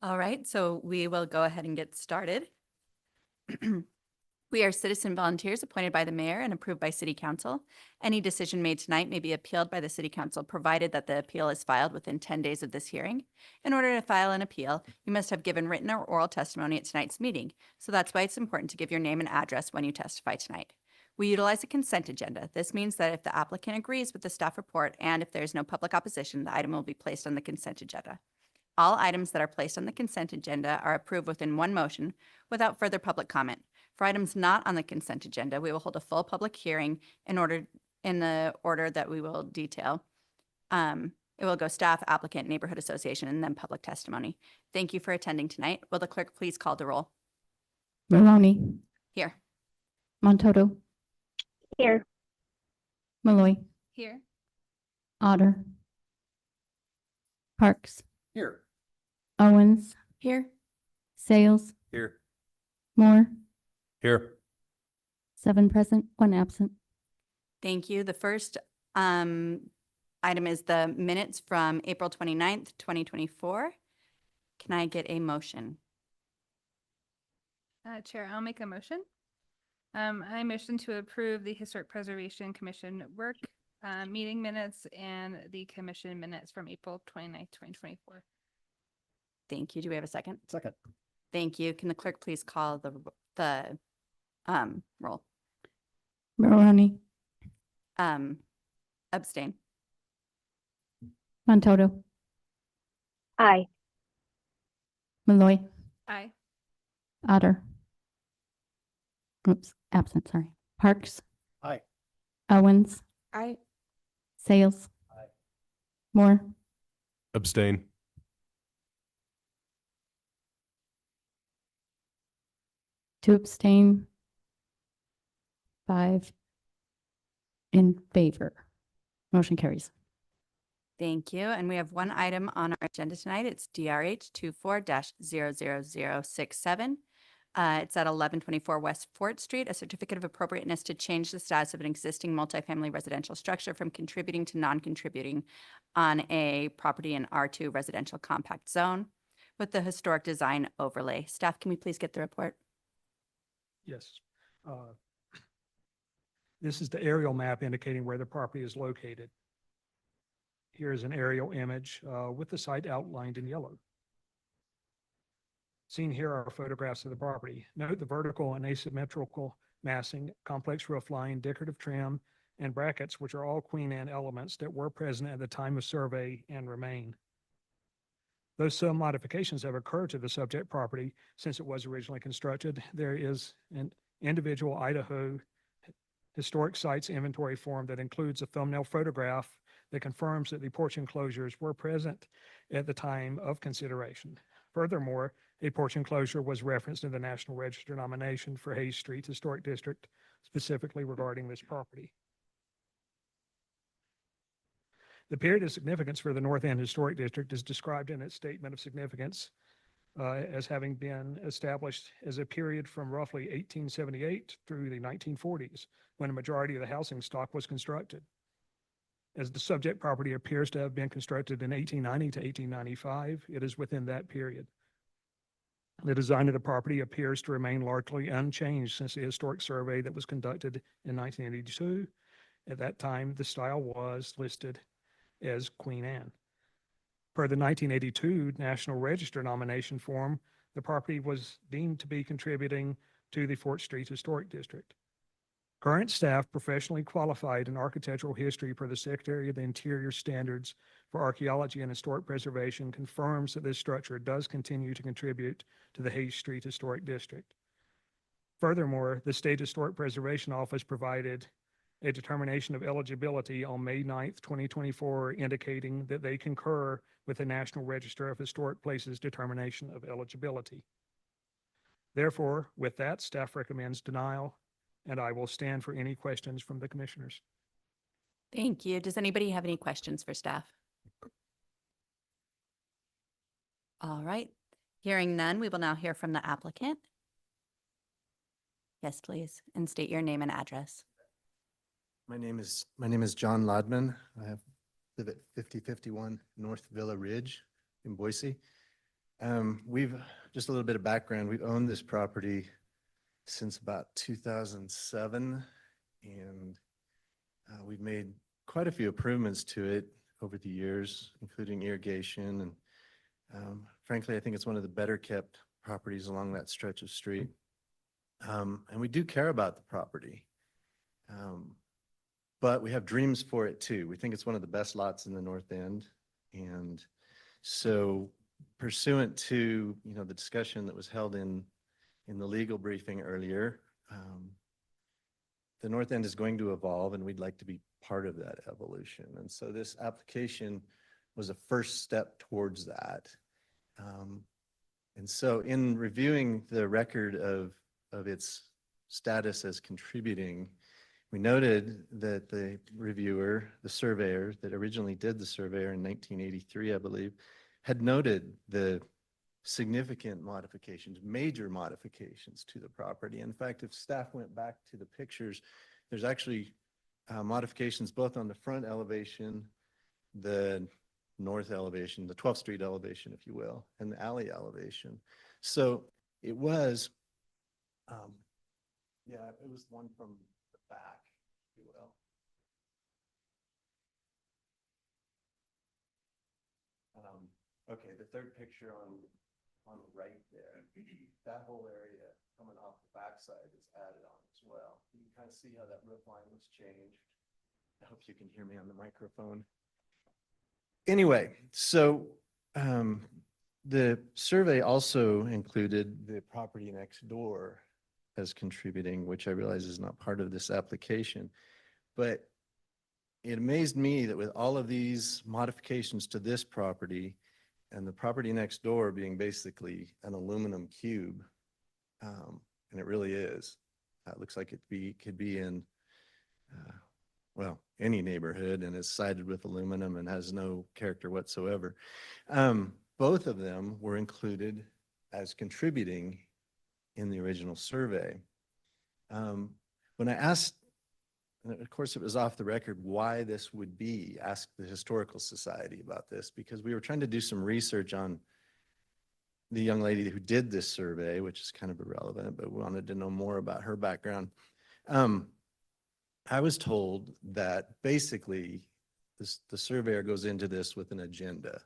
All right, so we will go ahead and get started. We are citizen volunteers appointed by the mayor and approved by city council. Any decision made tonight may be appealed by the city council, provided that the appeal is filed within 10 days of this hearing. In order to file an appeal, you must have given written or oral testimony at tonight's meeting. So that's why it's important to give your name and address when you testify tonight. We utilize a consent agenda. This means that if the applicant agrees with the staff report and if there's no public opposition, the item will be placed on the consent agenda. All items that are placed on the consent agenda are approved within one motion without further public comment. For items not on the consent agenda, we will hold a full public hearing in the order that we will detail. It will go staff, applicant, neighborhood association, and then public testimony. Thank you for attending tonight. Will the clerk please call the roll? Maloney, Here. Montoto, Here. Malloy, Here. Otter, Parks, Here. Owens, Here. Sales, Here. Moore, Here. 7 present, 1 absent. Thank you. The first item is the minutes from April 29th, 2024. Can I get a motion? Chair, I'll make a motion. I motion to approve the Historic Preservation Commission work meeting minutes and the commission minutes from April 29th, 2024. Thank you. Do we have a second? Second. Thank you. Can the clerk please call the roll? Maloney, Abstain. Montoto, Aye. Malloy, Aye. Otter. Oops, absent, sorry. Parks, Aye. Owens, Aye. Sales, Aye. Moore, Abstain. to abstain, 5 in favor. Motion carries. Thank you. And we have one item on our agenda tonight. It's DRH 24-00067. It's at 1124 West Fort Street, a certificate of appropriateness to change the status of an existing multifamily residential structure from contributing to non-contributing on a property in R2 residential compact zone with the historic design overlay. Staff, can we please get the report? Yes. This is the aerial map indicating where the property is located. Here is an aerial image with the site outlined in yellow. Seen here are photographs of the property. Note the vertical and asymmetrical massing, complex roof line, decorative trim, and brackets, which are all Queen Anne elements that were present at the time of survey and remain. Though some modifications have occurred to the subject property since it was originally constructed, there is an individual Idaho Historic Sites Inventory form that includes a thumbnail photograph that confirms that the porch enclosures were present at the time of consideration. Furthermore, a porch enclosure was referenced in the National Register nomination for Hayes Street Historic District, specifically regarding this property. The period of significance for the North End Historic District is described in its statement of significance as having been established as a period from roughly 1878 through the 1940s, when a majority of the housing stock was constructed. As the subject property appears to have been constructed in 1890 to 1895, it is within that period. The design of the property appears to remain largely unchanged since the historic survey that was conducted in 1982. At that time, the style was listed as Queen Anne. Per the 1982 National Register nomination form, the property was deemed to be contributing to the Fort Street Historic District. Current staff professionally qualified in architectural history per the Secretary of the Interior Standards for Archaeology and Historic Preservation confirms that this structure does continue to contribute to the Hayes Street Historic District. Furthermore, the State Historic Preservation Office provided a determination of eligibility on May 9th, 2024, indicating that they concur with the National Register of Historic Places determination of eligibility. Therefore, with that, staff recommends denial, and I will stand for any questions from the commissioners. Thank you. Does anybody have any questions for staff? All right. Hearing none, we will now hear from the applicant. Yes, please, and state your name and address. My name is John Lodman. I live at 5051 North Villa Ridge in Boise. We've, just a little bit of background, we've owned this property since about 2007, and we've made quite a few improvements to it over the years, including irrigation, and frankly, I think it's one of the better kept properties along that stretch of street. And we do care about the property. But we have dreams for it too. We think it's one of the best lots in the North End. And so pursuant to, the discussion that was held in the legal briefing earlier, the North End is going to evolve and we'd like to be part of that evolution. And so this application was a first step towards that. And so in reviewing the record of its status as contributing, we noted that the reviewer, the surveyor that originally did the surveyor in 1983, I believe, had noted the significant modifications, major modifications to the property. In fact, if staff went back to the pictures, there's actually modifications both on the front elevation, the north elevation, the 12th Street elevation, if you will, and the alley elevation. So it was, it was one from the back, if you will. Okay, the third picture on the right there, that whole area coming off the backside is added on as well. You can kind of see how that roof line was changed. I hope you can hear me on the microphone. Anyway, so the survey also included the property next door as contributing, which I realize is not part of this application. But it amazed me that with all of these modifications to this property and the property next door being basically an aluminum cube, and it really is. It looks like it could be in, any neighborhood, and is sided with aluminum and has no character whatsoever. Both of them were included as contributing in the original survey. When I asked, and of course it was off the record, why this would be, asked the Historical Society about this, because we were trying to do some research on the young lady who did this survey, which is kind of irrelevant, but we wanted to know more about her background. I was told that basically the surveyor goes into this with an agenda,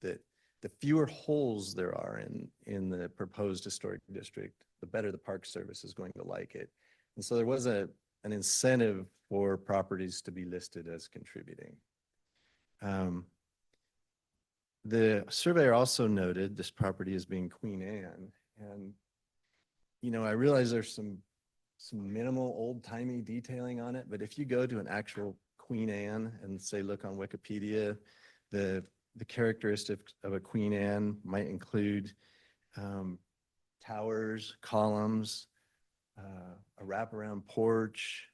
that the fewer holes there are in the proposed historic district, the better the Park Service is going to like it. And so there was an incentive for properties to be listed as contributing. The surveyor also noted this property as being Queen Anne. And, I realize there's some minimal old-timey detailing on it, but if you go to an actual Queen Anne and say, look on Wikipedia, the characteristics of a Queen Anne might include towers, columns, a wraparound porch,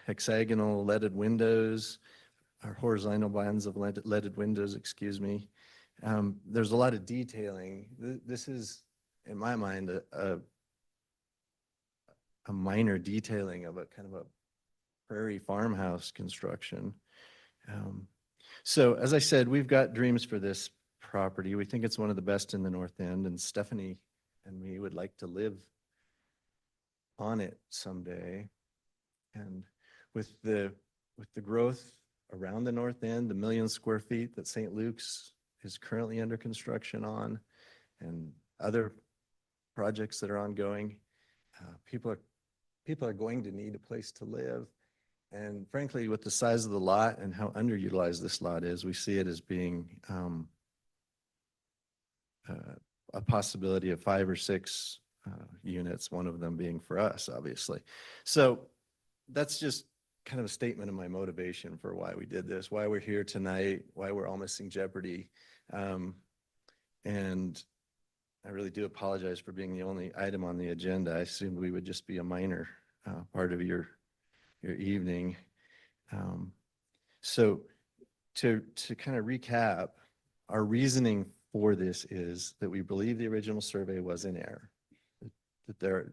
hexagonal leaded windows, or horizontal bands of leaded windows, excuse me. There's a lot of detailing. This is, in my mind, a minor detailing of a kind of a prairie farmhouse construction. So as I said, we've got dreams for this property. We think it's one of the best in the North End, and Stephanie and me would like to live on it someday. And with the growth around the North End, the 1 million square feet that St. Luke's is currently under construction on, and other projects that are ongoing, people are going to need a place to live. And frankly, with the size of the lot and how underutilized this lot is, we see it as being a possibility of 5 or 6 units, one of them being for us, obviously. So that's just kind of a statement of my motivation for why we did this, why we're here tonight, why we're all missing Jeopardy. And I really do apologize for being the only item on the agenda. I assumed we would just be a minor part of your evening. So to kind of recap, our reasoning for this is that we believe the original survey was in error, that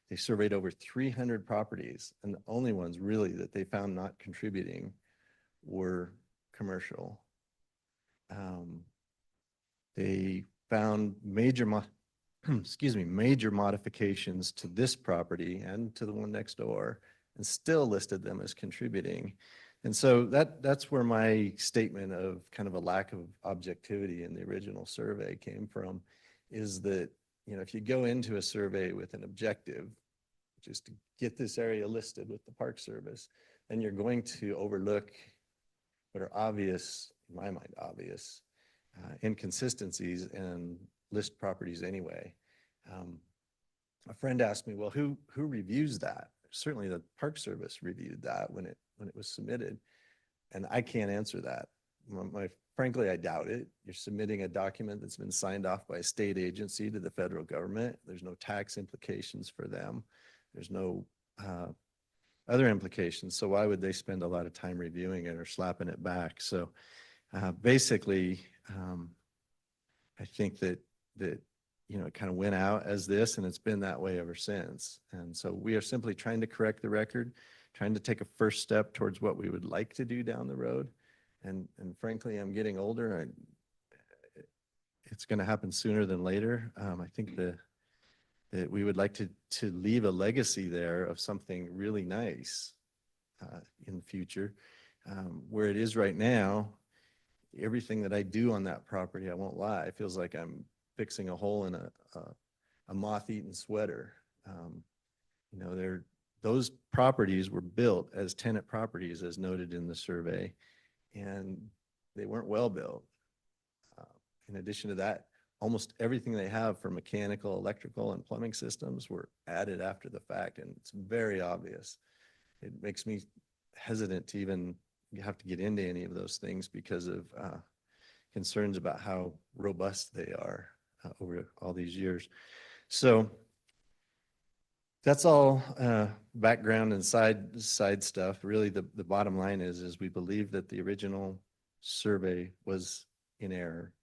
they surveyed over 300 properties, and the only ones really that they found not contributing were commercial. They found major excuse me, major modifications to this property and to the one next door, and still listed them as contributing. And so that's where my statement of kind of a lack of objectivity in the original survey came from, is that, if you go into a survey with an objective, which is to get this area listed with the Park Service, then you're going to overlook what are obvious, in my mind, obvious inconsistencies and list properties anyway. A friend asked me, well, who reviews that? Certainly the Park Service reviewed that when it was submitted. And I can't answer that. Frankly, I doubt it. You're submitting a document that's been signed off by a state agency to the federal government. There's no tax implications for them. There's no other implications. So why would they spend a lot of time reviewing it or slapping it back? So basically, I think that it kind of went out as this, and it's been that way ever since. And so we are simply trying to correct the record, trying to take a first step towards what we would like to do down the road. And frankly, I'm getting older. It's going to happen sooner than later. I think that we would like to leave a legacy there of something really nice in the future. Where it is right now, everything that I do on that property, I won't lie, it feels like I'm fixing a hole in a moth-eaten sweater. Those properties were built as tenant properties, as noted in the survey, and they weren't well built. In addition to that, almost everything they have for mechanical, electrical, and plumbing systems were added after the fact, and it's very obvious. It makes me hesitant to even have to get into any of those things because of concerns about how robust they are over all these years. So that's all background and side stuff. Really, the bottom line is we believe that the original survey was in error,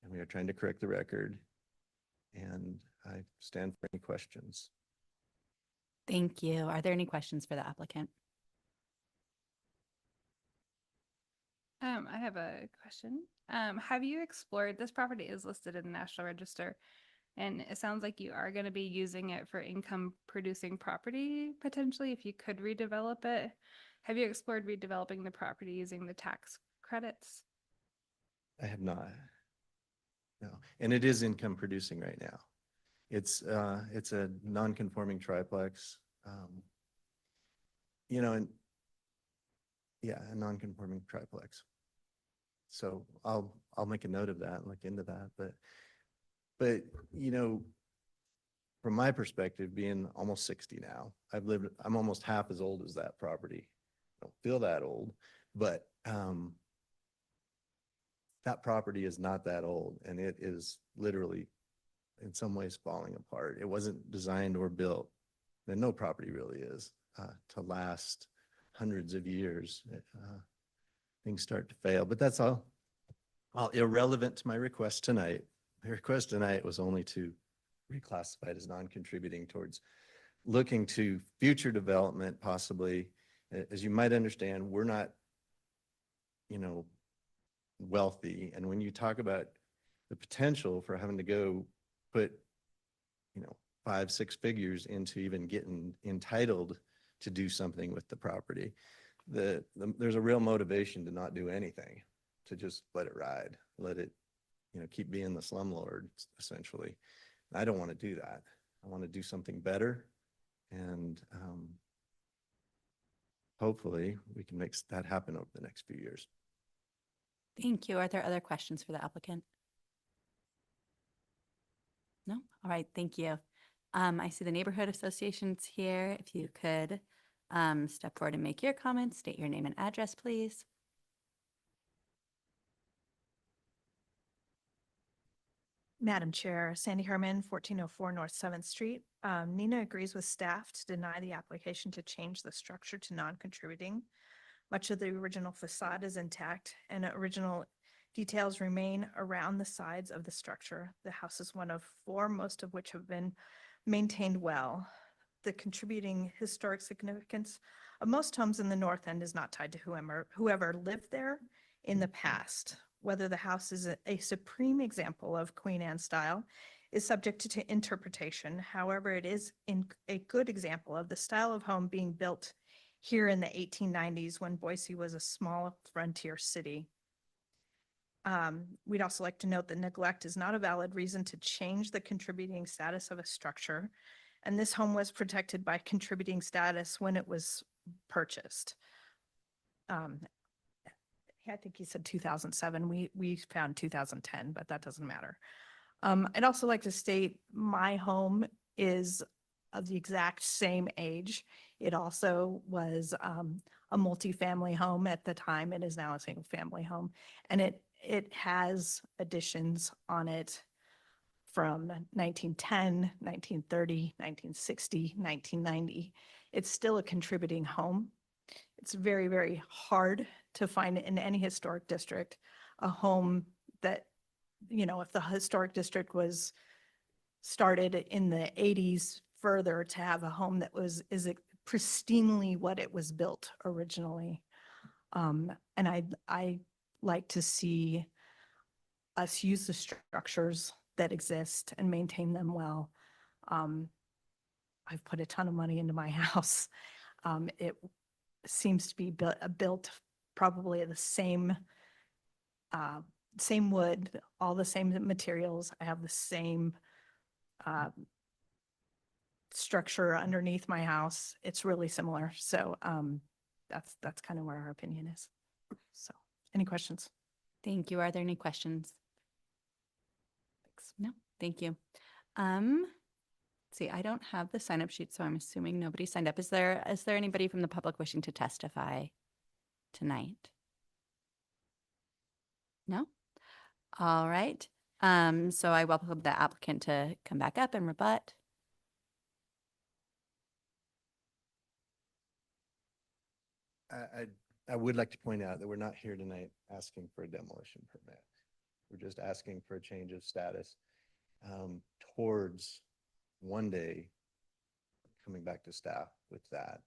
and we are trying to correct the record. And I stand for any questions. Thank you. Are there any questions for the applicant? I have a question. Have you explored, this property is listed in the National Register, and it sounds like you are going to be using it for income producing property potentially if you could redevelop it. Have you explored redeveloping the property using the tax credits? I have not. No, and it is income producing right now. It's a non-conforming triplex. And yeah, a non-conforming triplex. So I'll make a note of that and look into that. But from my perspective, being almost 60 now, I'm almost half as old as that property. I don't feel that old, but that property is not that old, and it is literally in some ways falling apart. It wasn't designed or built, and no property really is, to last hundreds of years. Things start to fail, but that's all irrelevant to my request tonight. My request tonight was only to reclassify it as non-contributing towards looking to future development, possibly. As you might understand, we're not, wealthy. And when you talk about the potential for having to go put, 5-6 figures into even getting entitled to do something with the property, there's a real motivation to not do anything, to just let it ride, let it, keep being the slumlord, essentially. I don't want to do that. I want to do something better, and hopefully we can make that happen over the next few years. Thank you. Are there other questions for the applicant? No? All right, thank you. I see the neighborhood associations here. If you could step forward and make your comments, state your name and address, please. Madam Chair, Sandy Herman, 1404 North 7th Street. Nina agrees with staff to deny the application to change the structure to non-contributing. Much of the original facade is intact, and original details remain around the sides of the structure. The house is one of 4, most of which have been maintained well. The contributing historic significance of most homes in the North End is not tied to whoever lived there in the past. whether the house is a supreme example of Queen Anne style is subject to interpretation. However, it is a good example of the style of home being built here in the 1890s when Boise was a small frontier city. We'd also like to note that neglect is not a valid reason to change the contributing status of a structure. And this home was protected by contributing status when it was purchased. I think he said 2007. We found 2010, but that doesn't matter. I'd also like to state my home is of the exact same age. It also was a multifamily home at the time. It is now a single family home. And it has additions on it from 1910, 1930, 1960, 1990. It's still a contributing home. It's very, very hard to find in any historic district a home that, you know, if the historic district was started in the 80s further, to have a home that is pristinely what it was built originally. And I like to see us use the structures that exist and maintain them well. I've put a ton of money into my house. It seems to be built probably the same wood, all the same materials. I have the same structure underneath my house. It's really similar. So that's kind of where our opinion is. So any questions? Thank you. Are there any questions? Thanks. No, thank you. See, I don't have the sign up sheet, so I'm assuming nobody signed up. Is there anybody from the public wishing to testify tonight? No? All right. So I welcome the applicant to come back up and rebut. I would like to point out that we're not here tonight asking for a demolition permit. We're just asking for a change of status towards one day coming back to staff with that,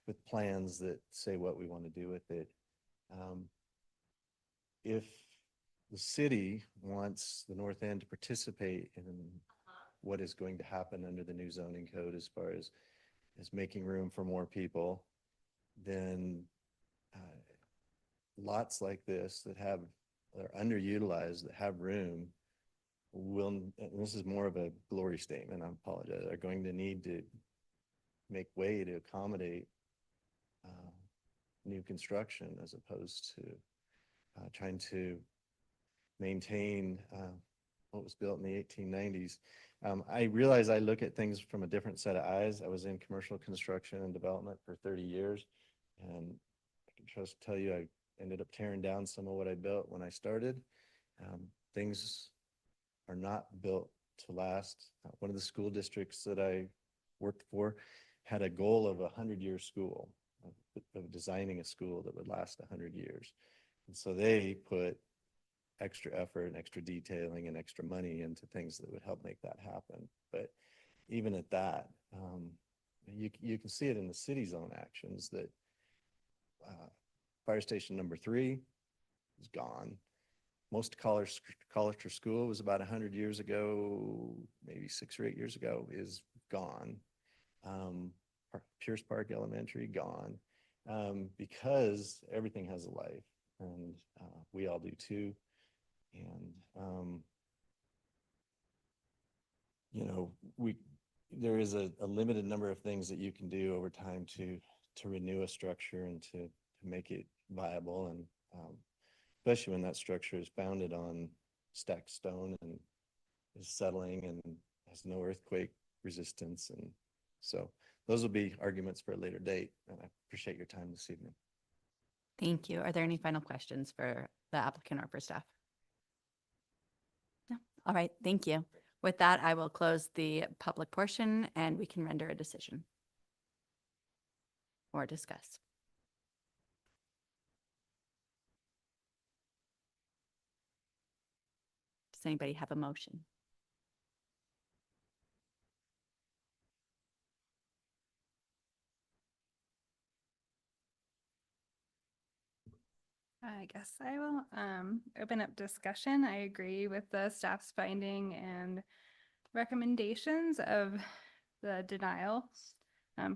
with plans that say what we want to do with it. If the city wants the North End to participate in what is going to happen under the new zoning code as far as making room for more people, then lots like this that are underutilized, that have room, and this is more of a glory statement, I apologize, are going to need to make way to accommodate new construction as opposed to trying to maintain what was built in the 1890s. I realize I look at things from a different set of eyes. I was in commercial construction and development for 30 years, and I can just tell you I ended up tearing down some of what I built when I started. Things are not built to last. One of the school districts that I worked for had a goal of 100-year school, of designing a school that would last 100 years. And so they put extra effort and extra detailing and extra money into things that would help make that happen. But even at that, you can see it in the city's own actions that fire station number 3 is gone. Most Collister School was about 100 years ago, maybe 6 or 8 years ago, is gone. Pierce Park Elementary, gone. Because everything has a life, and we all do too. And you know, there is a limited number of things that you can do over time to renew a structure and to make it viable, and especially when that structure is founded on stacked stone and is settling and has no earthquake resistance. And so those will be arguments for a later date, and I appreciate your time this evening. Thank you. Are there any final questions for the applicant or for staff? No. All right. Thank you. With that, I will close the public portion and we can render a decision or discuss. Does anybody have a motion? I guess I will open up discussion. I agree with the staff's finding and recommendations of the denial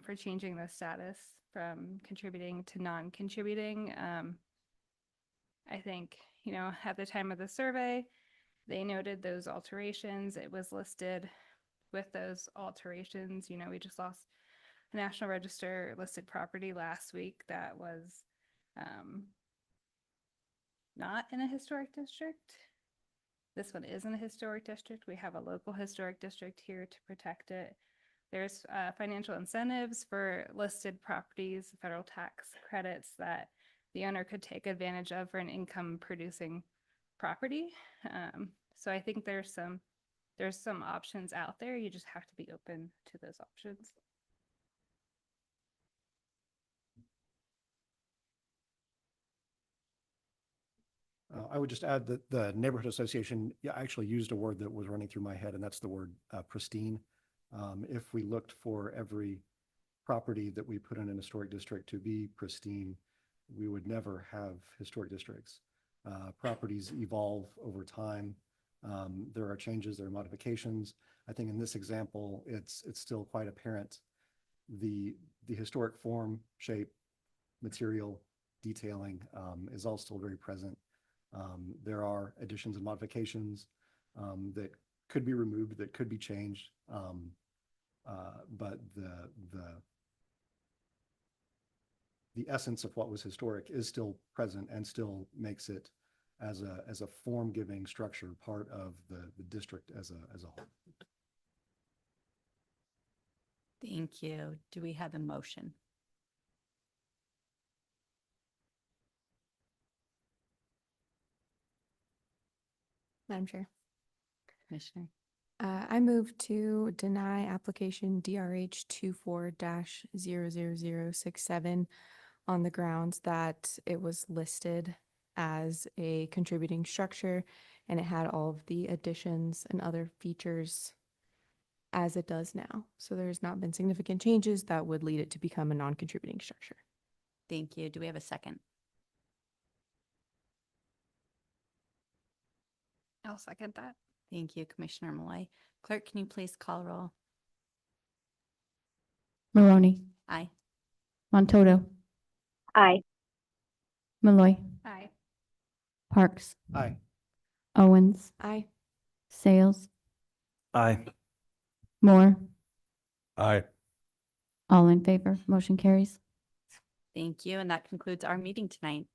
for changing the status from contributing to non-contributing. I think, at the time of the survey, they noted those alterations. It was listed with those alterations. We just lost a National Register listed property last week that was not in a historic district. This one is in a historic district. We have a local historic district here to protect it. There's financial incentives for listed properties, federal tax credits that the owner could take advantage of for an income producing property. So I think there's some options out there. You just have to be open to those options. I would just add that the neighborhood association actually used a word that was running through my head, and that's the word pristine. If we looked for every property that we put in an historic district to be pristine, we would never have historic districts. Properties evolve over time. There are changes, there are modifications. I think in this example, it's still quite apparent. The historic form, shape, material, detailing is all still very present. There are additions and modifications that could be removed, that could be changed, but the essence of what was historic is still present and still makes it as a form-giving structure part of the district as a whole. Thank you. Do we have a motion? Madam Chair, Commissioner? I move to deny application DRH 24-00067 on the grounds that it was listed as a contributing structure and it had all of the additions and other features as it does now. So there's not been significant changes that would lead it to become a non-contributing structure. Thank you. Do we have a second? I'll second that. Thank you, Commissioner Malloy. Clerk, can you please call roll? Maroney, Aye. Montoto, Aye. Malloy, Aye. Parks, Aye. Owens, Aye. Sales, Aye. Moore, Aye. all in favor, motion carries. Thank you. And that concludes our meeting tonight.